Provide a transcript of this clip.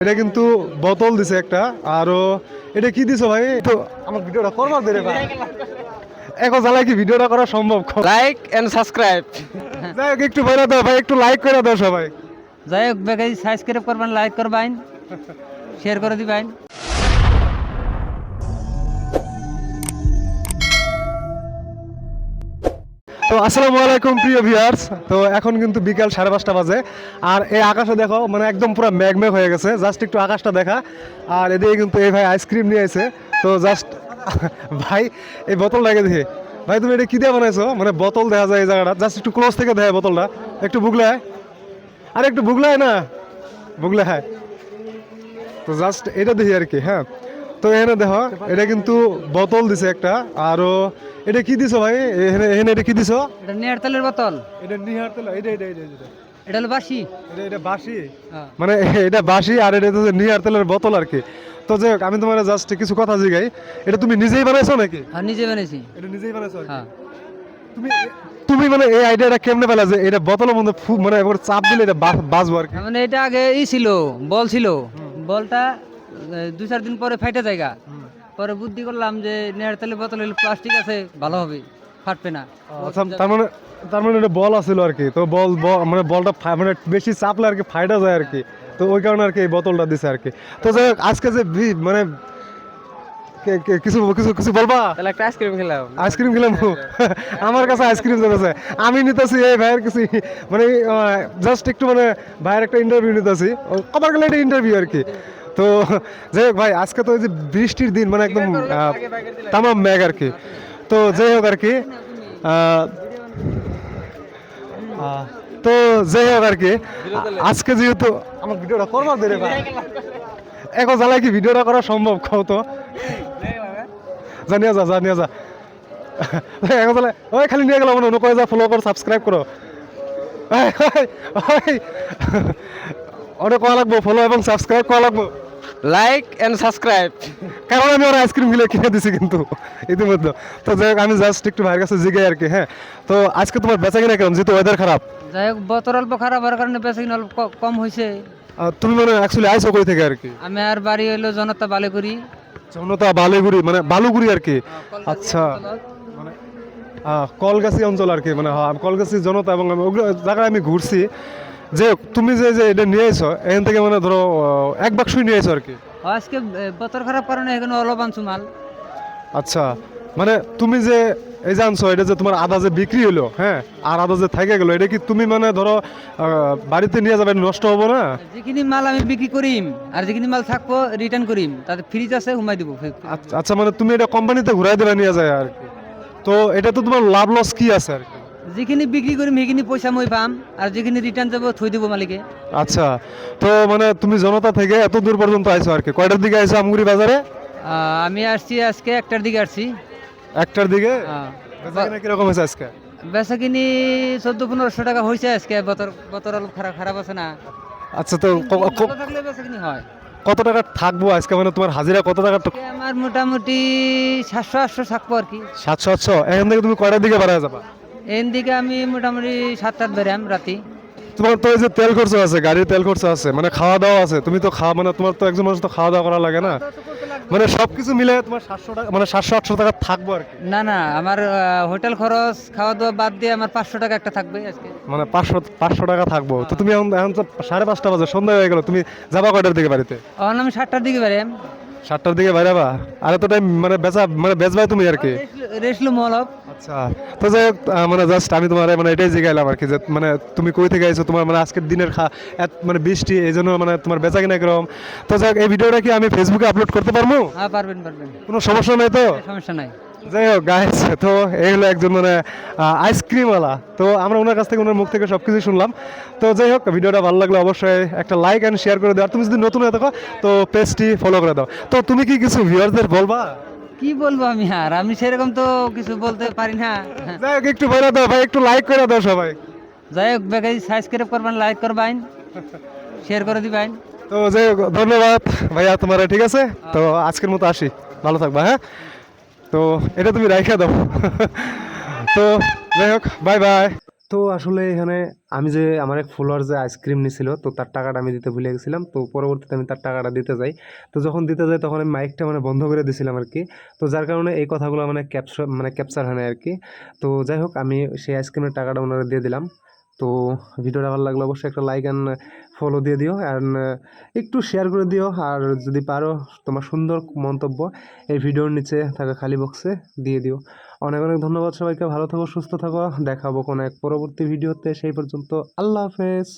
এটা কিন্তু বোতল দিছে একটা। আরো এটা কি দিছো ভাই? তো আমার ভিডিওটা করবা দে রে ভাই। এখন জ্বালায় কি ভিডিওটা করা সম্ভব? Like and subscribe. যাই হোক একটু বলে দাও ভাই, একটু লাইক করে দাও সবাই। যাই হোক বেকাই সাবস্ক্রাইব করবেন, লাইক করবেন, শেয়ার করে দিবেন। তো আসসালামু আলাইকুম প্রিয় ভিউয়ার্স। তো এখন কিন্তু বিকাল 5:30 বাজে। আর এই আকাশে দেখো মানে একদম পুরো মেঘমেঘ হয়ে গেছে, জাস্ট একটু আকাশটা দেখা। আর এদিকে কিন্তু এই ভাই আইসক্রিম নিয়ে এসে, তো জাস্ট ভাই এই বোতল লাগে দেখে ভাই তুমি এটা কি দিয়ে বানাইছো? মানে বোতল দেখা যায় এই জায়গাটা, জাস্ট একটু ক্লোজ থেকে দেখায় বোতলটা, একটু বুগলায়, আর একটু বুগলায় না বুগলে হয়। তো জাস্ট এটা দেখি আর কি। হ্যাঁ, তো এখানে দেখো এটা কিন্তু বোতল দিছে একটা। আরো এটা কি দিছো ভাই? এখানে এখানে এটা কি দিছো? এটা নেয়ার তেলের বোতল। এটা নিহার তেল, এটা এটা হলো বাসি। এটা বাসি, হ্যাঁ। মানে এটা বাসি আর এটা হচ্ছে নিহার তেলের বোতল আর কি। তো যাই হোক আমি তোমার জাস্ট কিছু কথা জিগাই, এটা তুমি নিজেই বানাইছো নাকি? আর নিজে বানাইছি। এটা নিজেই বানাইছো আর কি? হ্যাঁ। তুমি তুমি মানে এই আইডিয়াটা কেমনে পেলা যে এটা বোতলের মধ্যে মানে একবার চাপ দিলে এটা বাজবো আর কি? মানে এটা আগে ছিল, বল ছিল। বলটা 2-4 দিন পরে ফাইটা জায়গা। পরে বুদ্ধি করলাম যে নেয়ার তেলের বোতল হলে প্লাস্টিক আছে, ভালো হবে, ফাটবে না। আচ্ছা, তার মানে এটা বল আছিল আর কি। তো মানে বলটা মানে বেশি চাপলে আর কি ফাইটা যায় আর কি। তো ওই কারণে আর কি এই বোতলটা দিছে আর কি। তো যাই হোক আজকে যে মানে কিছু কিছু কিছু বলবা? তাহলে একটা আইসক্রিম খেলাম। আইসক্রিম খেলাম? আমার কাছে আইসক্রিম চলেছে, আমি নিতেছি এই ভাইয়ের কিছু মানে জাস্ট একটু মানে ভাইয়ের একটা ইন্টারভিউ নিতেছি, কবার গেলে এটা ইন্টারভিউ আর কি। তো যাই হোক ভাই আজকে তো ওই যে বৃষ্টির দিন, মানে একদম তামাম মেঘ আর কি। তো যাই হোক আর কি তো যাই হোক আর কি আজকে যেহেতু আমার ভিডিওটা করবার দে রে ভাই। এখন জ্বালায় কি ভিডিওটা করা সম্ভব? খাও তো জানিয়ে যা এখন তাহলে ওই খালি নিয়ে গেলাম অন্য কয়ে যা, ফলো করো, সাবস্ক্রাইব করো। অনেক কয়া লাগবো, ফলো এবং সাবস্ক্রাইব করা লাগবো, লাইক এন্ড সাবস্ক্রাইব। কারণ আমি ওরা আইসক্রিম গুলো কিনে দিছি কিন্তু ইতিমধ্যে। তো যাই হোক আমি জাস্ট একটু ভাইয়ের কাছে জিগাই আর কি। হ্যাঁ, তো আজকে তোমার বেচা কিনা কেমন যেহেতু ওয়েদার খারাপ? যাই হোক বোতল অল্প খারাপ হওয়ার কারণে বেশি অল্প কম হয়েছে। তুমি মানে অ্যাকচুয়ালি আইসো কই থেকে আর কি? আমি আর বাড়ি হইলো জনতা বালিগুড়ি। জনতা বালুগুড়ি, মানে বালুগুড়ি আর কি। আচ্ছা, মানে কলগাছি অঞ্চল আর কি। মানে হ্যাঁ কলগাছি জনতা, এবং ওগুলো জায়গায় আমি ঘুরছি। যে তুমি যে যে এটা নিয়ে এসো এখান থেকে মানে ধরো এক বাক্সই নিয়ে এসো আর কি। আজকে বোতল খারাপ কারণে এখানে অল্প আনছু মাল। আচ্ছা, মানে তুমি যে এই যে আনছো এটা যে তোমার আদা যে বিক্রি হলো, হ্যাঁ, আর আদা যে থেকে গেলো, এটা কি তুমি মানে ধরো বাড়িতে নিয়ে যাবে, নষ্ট হবো না? যেখানে মাল আমি বিক্রি করিম আর যেখানে মাল থাকবো রিটার্ন করিম, তাতে ফ্রিজ আছে হুমাই দিব। আচ্ছা, মানে তুমি এটা কোম্পানিতে ঘুরাই দেবে নিয়ে যায় আর কি। তো এটা তো তোমার লাভ লস কি আছে আর কি? যেখানে বিক্রি করিম সেখানে পয়সা মই পাম, আর যেখানে রিটার্ন যাবো থই দিব মালিকে। আচ্ছা, তো মানে তুমি জনতা থেকে এত দূর পর্যন্ত আইছো আর কি। কয়টার দিকে আইছো আমগুড়ি বাজারে? আমি আসছি আজকে 1টার দিকে আসছি। 1টার দিকে? বেচাকেনা কিরকম হয়েছে আজকে? বেচা কিনি 1400-1500 টাকা হয়েছে আজকে। বতর অল্প খারাপ আছে না। আচ্ছা, তো ভালো থাকলে বেচা কিনি হয়। কত টাকা থাকবো আজকে? মানে তোমার হাজিরা কত টাকা? আজকে আমার মোটামুটি 700-800 থাকবো আর কি। 700-800? এখান থেকে তুমি কয়টার দিকে বাড়ায় যাবা? এর দিকে আমি মোটামুটি 7-8 বেরাম রাতি। তোমার তো এই যে তেল খরচ আছে, গাড়ির তেল খরচ আছে, মানে খাওয়া দাওয়া আছে, তুমি তো খাওয়া মানে তোমার তো একজন মানুষ তো খাওয়া দাওয়া করা লাগে না? মানে সবকিছু মিলে তোমার 700 টাকা, মানে 700-800 টাকা থাকবো আর কি। না আমার হোটেল খরচ খাওয়া দাওয়া বাদ দিয়ে আমার 500 টাকা একটা থাকবে আজকে। মানে 500 টাকা থাকবো। তো তুমি এখন এখন তো 5:30 বাজে, সন্ধ্যা হয়ে গেল, তুমি যাবা কয়টার দিকে বাড়িতে? এখন আমি 7টার দিকে বেরাম। 7টার দিকে বাইরাবা? আর এত টাইম মানে বেচবাই তুমি আর কি? রেস্ট লুম অলপ। আচ্ছা, তো যাই হোক মানে জাস্ট আমি তোমার মানে এটাই জিজ্ঞাসলাম আর কি যে মানে তুমি কই থেকে আইছো, তোমার মানে আজকের দিনের মানে বৃষ্টি এই জন্য মানে তোমার বেচা কিনা কিরকম। তো যাই হোক এই ভিডিওটা কি আমি ফেসবুকে আপলোড করতে পারবো? হ্যাঁ পারবেন। কোনো সমস্যা নেই তো? সমস্যা নাই। যাই হোক গাইস, তো এই হলো একজন মানে আইসক্রিমওয়ালা। তো আমরা ওনার কাছ থেকে ওনার মুখ থেকে সব কিছু শুনলাম। তো যাই হোক ভিডিওটা ভালো লাগলে অবশ্যই একটা লাইক অ্যান্ড শেয়ার করে দাও। আর তুমি যদি নতুন হয়ে থাকো তো পেজটি ফলো করে দাও। তো তুমি কি কিছু ভিউয়ারদের বলবা? কি বলবো আমি, আর আমি সেরকম তো কিছু বলতে পারি না। যাই হোক একটু বলে দাও ভাই, একটু লাইক করে দাও সবাই। যাই হোক বেকাই সাবস্ক্রাইব করবেন, লাইক করবেন, শেয়ার করে দিবেন। তো যাই হোক ধন্যবাদ ভাইয়া তোমার, ঠিক আছে? তো আজকের মতো আসি, ভালো থাকবা। হ্যাঁ, তো এটা তুমি রাইখা দাও। তো যাই হোক বাই বাই। তো আসলে এখানে আমি যে আমার এক ফলোয়ার যে আইসক্রিম নিছিল, তো তার টাকাটা আমি দিতে ভুলে গেছিলাম। তো পরবর্তীতে আমি তার টাকাটা দিতে যাই। তো যখন দিতে যাই তখন আমি মাইকটা মানে বন্ধ করে দিয়েছিলাম আর কি। তো যার কারণে এই কথাগুলো মানে ক্যাপচার হয় না আর কি। তো যাই হোক, আমি সেই আইসক্রিমের টাকাটা ওনারা দিয়ে দিলাম। তো ভিডিওটা ভালো লাগলে অবশ্যই একটা লাইক অ্যান্ড ফলো দিয়ে দিও, অ্যান্ড একটু শেয়ার করে দিও। আর যদি পারো তোমার সুন্দর মন্তব্য এই ভিডিওর নিচে থাকা খালি বক্সে দিয়ে দিও। অনেক অনেক ধন্যবাদ সবাইকে। ভালো থাকো, সুস্থ থাকো। দেখাবো কোনো এক পরবর্তী ভিডিওতে। সেই পর্যন্ত আল্লাহ হাফেজ।